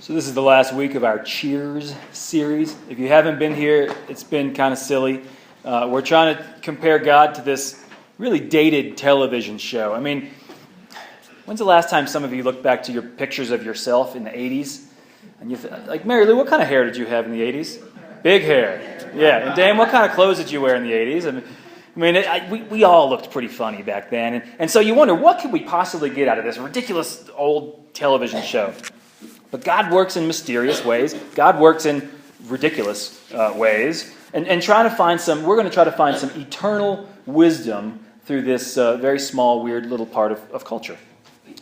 So this is the last week of our Cheers series. If you haven't been here, it's been kind of silly. We're trying to compare God to this really dated television show. I mean, when's the last time some of you looked back to your pictures of yourself in the 80s? And you like, Mary Lou, what kind of hair did you have in the 80s? Big hair. Yeah. And Dan, what kind of clothes did you wear in the 80s? We all looked pretty funny back then. And so you wonder, what could we possibly get out of this ridiculous old television show? But God works in mysterious ways. God works in ridiculous ways. And we're going to try to find some eternal wisdom through this very small, weird little part of culture.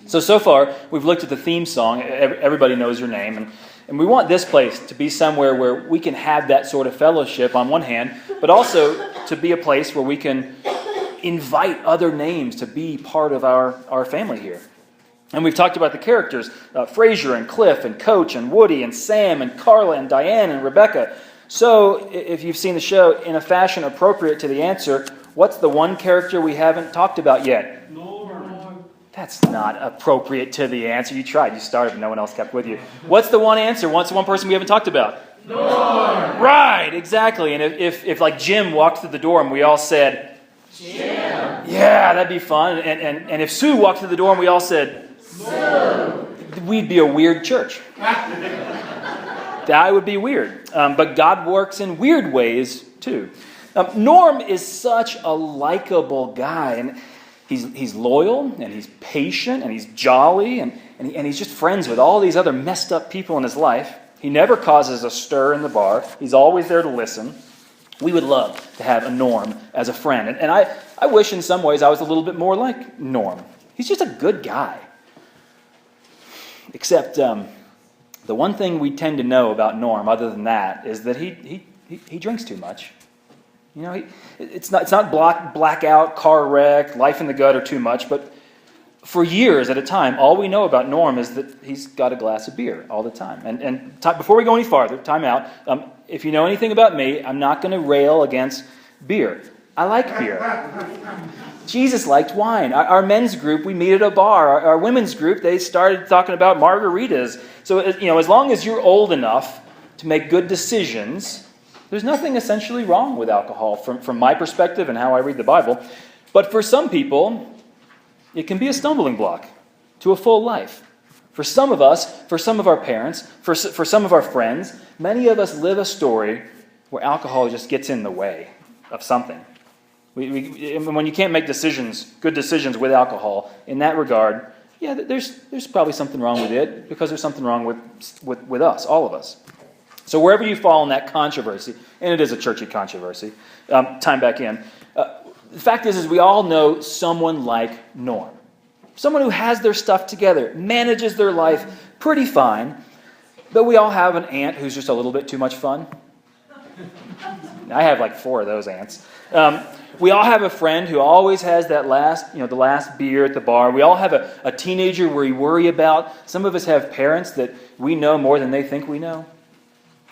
So far, we've looked at the theme song. Everybody knows your name. And we want this place to be somewhere where we can have that sort of fellowship on one hand, but also to be a place where we can invite other names to be part of our family here. And we've talked about the characters, Fraser and Cliff and Coach and Woody and Sam and Carla and Diane and Rebecca. So, if you've seen the show, in a fashion appropriate to the answer, what's the one character we haven't talked about yet? Norm. That's not appropriate to the answer. You tried. You started, but no one else kept with you. What's the one answer? What's the one person we haven't talked about? Norm. Right, exactly. And if like Jim walked through the door and we all said, Jim. Yeah, that'd be fun. And if Sue walked through the door and we all said, Sue, we'd be a weird church. That would be weird. But God works in weird ways, too. Norm is such a likable guy. And he's loyal, and he's patient, and he's jolly, and he's just friends with all these other messed up people in his life. He never causes a stir in the bar. He's always there to listen. We would love to have a Norm as a friend. And I wish in some ways I was a little bit more like Norm. He's just a good guy. Except the one thing we tend to know about Norm, other than that, is that he drinks too much. You know, it's not blackout, car wreck, life in the gutter too much, but for years at a time, all we know about Norm is that he's got a glass of beer all the time. And before we go any farther, time out. If you know anything about me, I'm not going to rail against beer. I like beer. Jesus liked wine. Our men's group, we meet at a bar. Our women's group, they started talking about margaritas. So, as long as you're old enough to make good decisions, there's nothing essentially wrong with alcohol from my perspective and how I read the Bible. But for some people, it can be a stumbling block to a full life. For some of us, for some of our parents, for some of our friends, many of us live a story where alcohol just gets in the way of something. When you can't make good decisions with alcohol, in that regard, yeah, there's probably something wrong with it because there's something wrong with us, all of us. So wherever you fall in that controversy, and it is a churchy controversy, time back in, the fact is we all know someone like Norm. Someone who has their stuff together, manages their life pretty fine, but we all have an aunt who's just a little bit too much fun. I have like 4 of those aunts. We all have a friend who always has that the last beer at the bar. We all have a teenager we worry about. Some of us have parents that we know more than they think we know.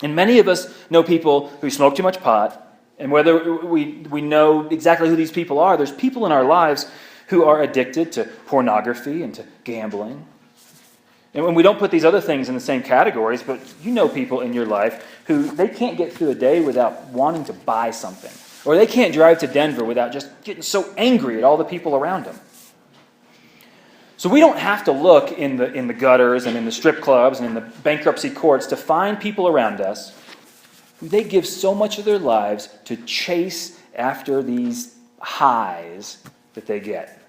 And many of us know people who smoke too much pot. And whether we know exactly who these people are, there's people in our lives who are addicted to pornography and to gambling. And when we don't put these other things in the same categories, but you know people in your life who they can't get through a day without wanting to buy something. Or they can't drive to Denver without just getting so angry at all the people around them. So we don't have to look in the gutters and in the strip clubs and in the bankruptcy courts to find people around us who they give so much of their lives to chase after these highs that they get.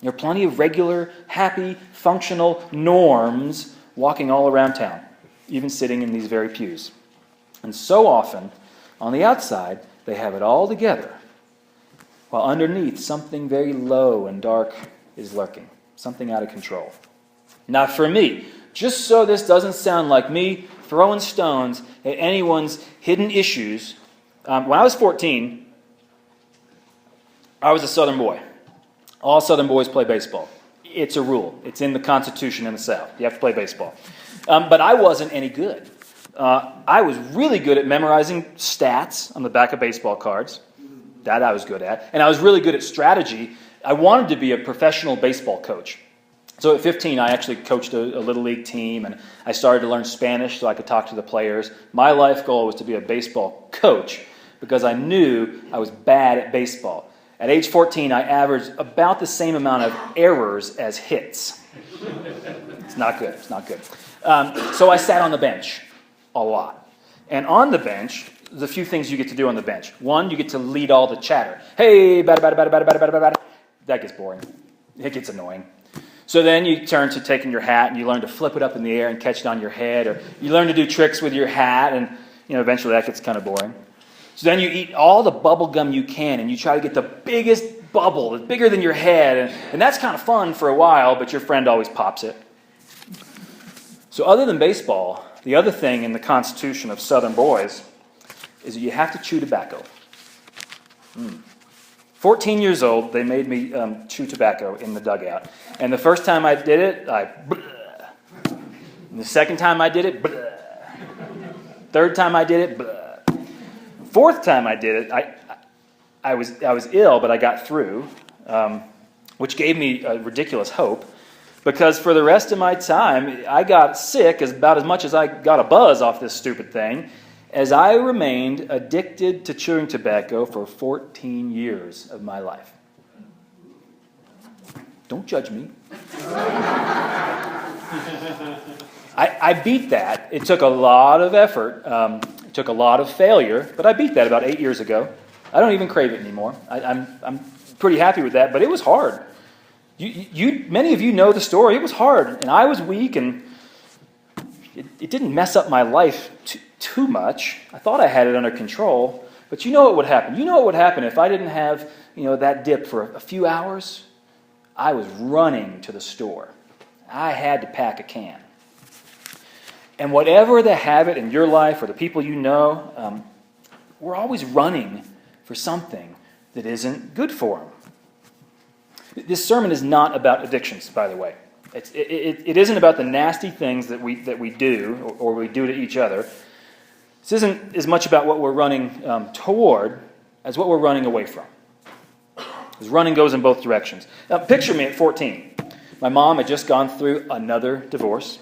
There are plenty of regular, happy, functional Norms walking all around town, even sitting in these very pews. And so often, on the outside, they have it all together, while underneath something very low and dark is lurking, something out of control. Now for me, just so this doesn't sound like me throwing stones at anyone's hidden issues, when I was 14, I was a Southern boy. All Southern boys play baseball. It's a rule. It's in the Constitution in the South. You have to play baseball. But I wasn't any good. I was really good at memorizing stats on the back of baseball cards. That I was good at. And I was really good at strategy. I wanted to be a professional baseball coach. So at 15, I actually coached a little league team, and I started to learn Spanish so I could talk to the players. My life goal was to be a baseball coach because I knew I was bad at baseball. At age 14, I averaged about the same amount of errors as hits. It's not good. It's not good. So I sat on the bench a lot. And on the bench, there's a few things you get to do on the bench. One, you get to lead all the chatter. Hey, bada, bada, bada, bada, bada, bada, bada. That gets boring. It gets annoying. So then you turn to taking your hat and you learn to flip it up in the air and catch it on your head, or you learn to do tricks with your hat, and eventually that gets kind of boring. So then you eat all the bubble gum you can and you try to get the biggest bubble, that's bigger than your head, and that's kind of fun for a while, but your friend always pops it. So other than baseball, the other thing in the constitution of Southern boys is that you have to chew tobacco. 14 years old, they made me chew tobacco in the dugout. And the first time I did it, and the second time I did it, third time I did it, fourth time I did it, I was ill, but I got through, which gave me a ridiculous hope, because for the rest of my time, I got sick about as much as I got a buzz off this stupid thing, as I remained addicted to chewing tobacco for 14 years of my life. Don't judge me. I beat that. It took a lot of effort. It took a lot of failure, but I beat that about 8 years ago. I don't even crave it anymore. I'm pretty happy with that, but it was hard. Many of you know the story. It was hard, and I was weak, and it didn't mess up my life too much. I thought I had it under control, but you know what would happen. You know what would happen if I didn't have that dip for a few hours? I was running to the store. I had to pack a can. And whatever the habit in your life or the people you know, we're always running for something that isn't good for them. This sermon is not about addictions, by the way. It isn't about the nasty things that we do or we do to each other. This isn't as much about what we're running toward as what we're running away from. Because running goes in both directions. Now, picture me at 14. My mom had just gone through another divorce.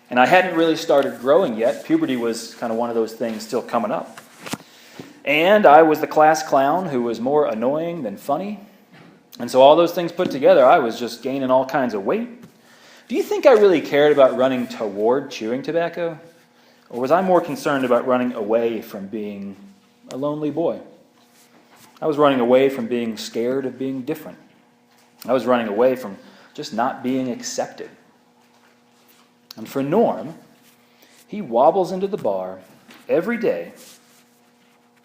And I hadn't really started growing yet. Puberty was kind of one of those things still coming up. And I was the class clown who was more annoying than funny. And so all those things put together, I was just gaining all kinds of weight. Do you think I really cared about running toward chewing tobacco? Or was I more concerned about running away from being a lonely boy? I was running away from being scared of being different. I was running away from just not being accepted. And for Norm, he wobbles into the bar every day.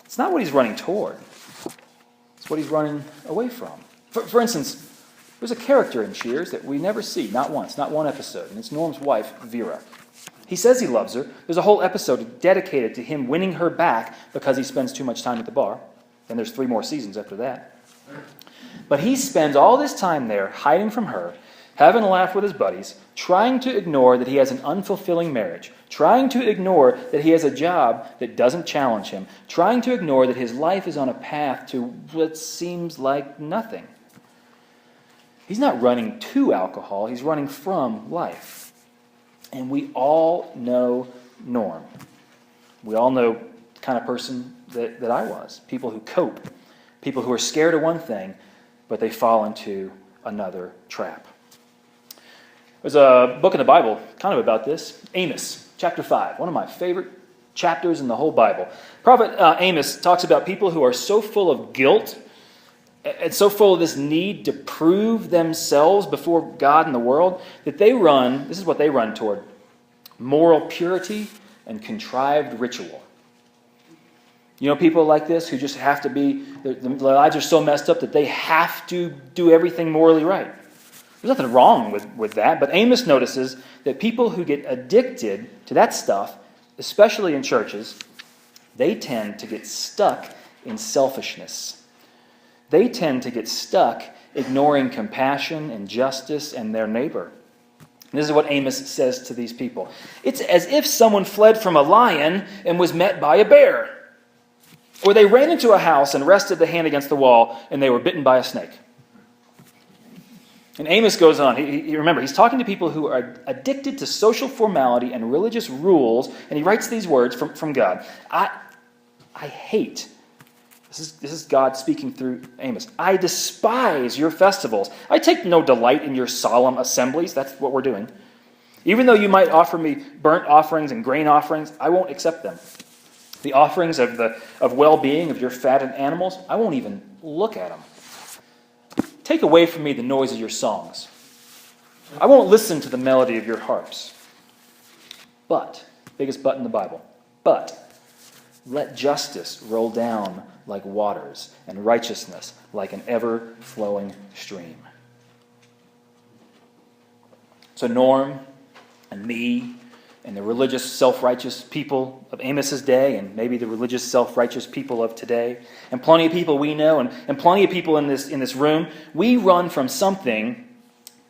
It's not what he's running toward. It's what he's running away from. For instance, there's a character in Cheers that we never see, not once, not one episode, and it's Norm's wife, Vera. He says he loves her. There's a whole episode dedicated to him winning her back because he spends too much time at the bar. And there's 3 more seasons after that. But he spends all this time there hiding from her, having a laugh with his buddies, trying to ignore that he has an unfulfilling marriage, trying to ignore that he has a job that doesn't challenge him, trying to ignore that his life is on a path to what seems like nothing. He's not running to alcohol, he's running from life. And we all know Norm. We all know the kind of person that I was. People who cope. People who are scared of one thing, but they fall into another trap. There's a book in the Bible kind of about this. Amos, chapter 5. One of my favorite chapters in the whole Bible. Prophet Amos talks about people who are so full of guilt and so full of this need to prove themselves before God and the world that they run, this is what they run toward, moral purity and contrived ritual. You know people like this who just have to be, their lives are so messed up that they have to do everything morally right. There's nothing wrong with that, but Amos notices that people who get addicted to that stuff, especially in churches, they tend to get stuck in selfishness. They tend to get stuck ignoring compassion and justice and their neighbor. And this is what Amos says to these people. It's as if someone fled from a lion and was met by a bear. Or they ran into a house and rested the hand against the wall and they were bitten by a snake. And Amos goes on. Remember, he's talking to people who are addicted to social formality and religious rules, and he writes these words from God. I hate, this is God speaking through Amos, I despise your festivals. I take no delight in your solemn assemblies. That's what we're doing. Even though you might offer me burnt offerings and grain offerings, I won't accept them. The offerings of well-being of your fattened animals, I won't even look at them. Take away from me the noise of your songs. I won't listen to the melody of your harps. But, biggest but in the Bible, but let justice roll down like waters and righteousness like an ever-flowing stream. So Norm and me and the religious self-righteous people of Amos's day, and maybe the religious self-righteous people of today, and plenty of people we know, and plenty of people in this room, we run from something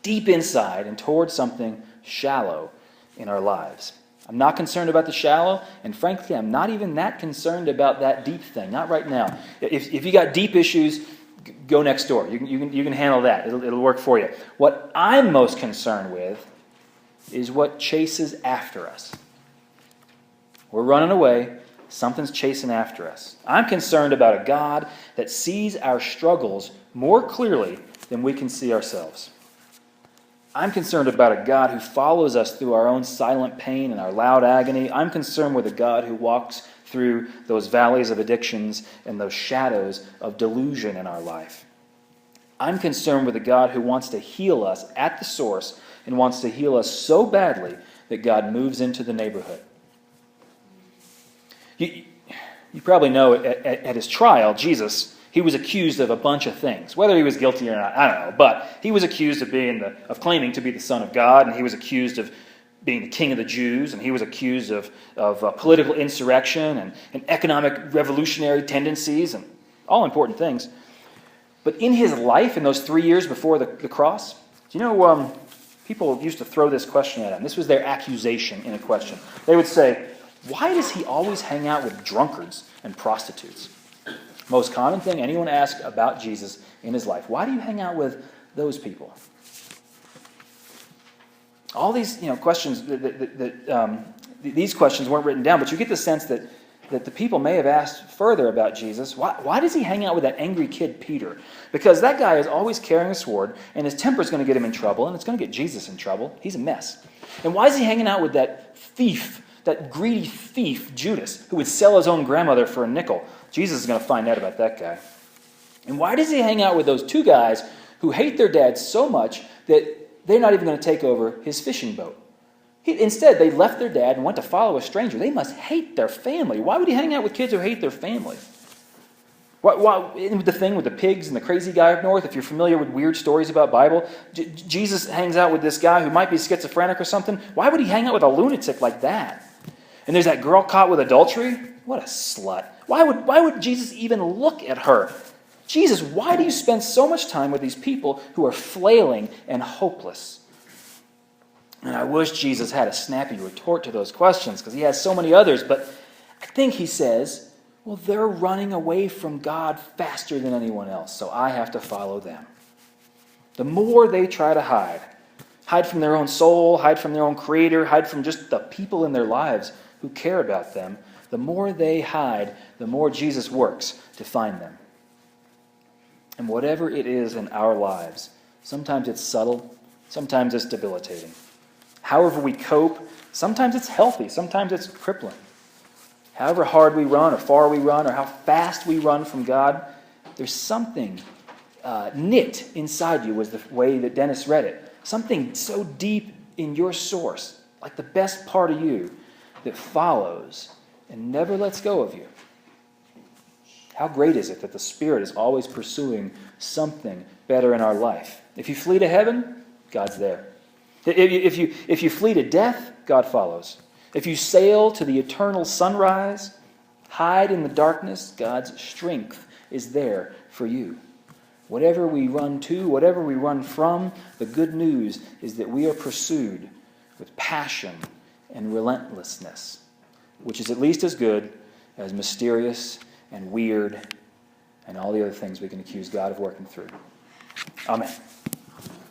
deep inside and towards something shallow in our lives. I'm not concerned about the shallow, and frankly, I'm not even that concerned about that deep thing. Not right now. If you got deep issues, go next door. You can handle that. It'll work for you. What I'm most concerned with is what chases after us. We're running away. Something's chasing after us. I'm concerned about a God that sees our struggles more clearly than we can see ourselves. I'm concerned about a God who follows us through our own silent pain and our loud agony. I'm concerned with a God who walks through those valleys of addictions and those shadows of delusion in our life. I'm concerned with a God who wants to heal us at the source and wants to heal us so badly that God moves into the neighborhood. You probably know at his trial, Jesus, he was accused of a bunch of things. Whether he was guilty or not, I don't know. But he was accused of claiming to be the Son of God, and he was accused of being the king of the Jews, and he was accused of political insurrection and economic revolutionary tendencies, and all important things. But in his life, in those 3 years before the cross, do you know, people used to throw this question at him. This was their accusation in a question. They would say, why does he always hang out with drunkards and prostitutes? Most common thing anyone asked about Jesus in his life. Why do you hang out with those people? All these questions, these questions weren't written down, but you get the sense that the people may have asked further about Jesus. Why does he hang out with that angry kid Peter? Because that guy is always carrying a sword, and his temper is going to get him in trouble, and it's going to get Jesus in trouble. He's a mess. And why is he hanging out with that thief, that greedy thief, Judas, who would sell his own grandmother for a nickel? Jesus is going to find out about that guy. And why does he hang out with those two guys who hate their dad so much that they're not even going to take over his fishing boat? Instead, they left their dad and went to follow a stranger. They must hate their family. Why would he hang out with kids who hate their family? The thing with the pigs and the crazy guy up north, if you're familiar with weird stories about Bible, Jesus hangs out with this guy who might be schizophrenic or something. Why would he hang out with a lunatic like that? And there's that girl caught with adultery. What a slut. Why would Jesus even look at her? Jesus, why do you spend so much time with these people who are flailing and hopeless? And I wish Jesus had a snappy retort to those questions, because he has so many others. But I think he says, well, they're running away from God faster than anyone else, so I have to follow them. The more they try to hide from their own soul, hide from their own creator, hide from just the people in their lives who care about them, the more they hide, the more Jesus works to find them. And whatever it is in our lives, sometimes it's subtle, sometimes it's debilitating. However we cope, sometimes it's healthy, sometimes it's crippling. However hard we run or far we run or how fast we run from God, there's something knit inside you, was the way that Dennis read it. Something so deep in your source, like the best part of you, that follows and never lets go of you. How great is it that the Spirit is always pursuing something better in our life? If you flee to heaven, God's there. If you flee to death, God follows. If you sail to the eternal sunrise, hide in the darkness, God's strength is there for you. Whatever we run to, whatever we run from, the good news is that we are pursued with passion and relentlessness, which is at least as good as mysterious and weird and all the other things we can accuse God of working through. Amen.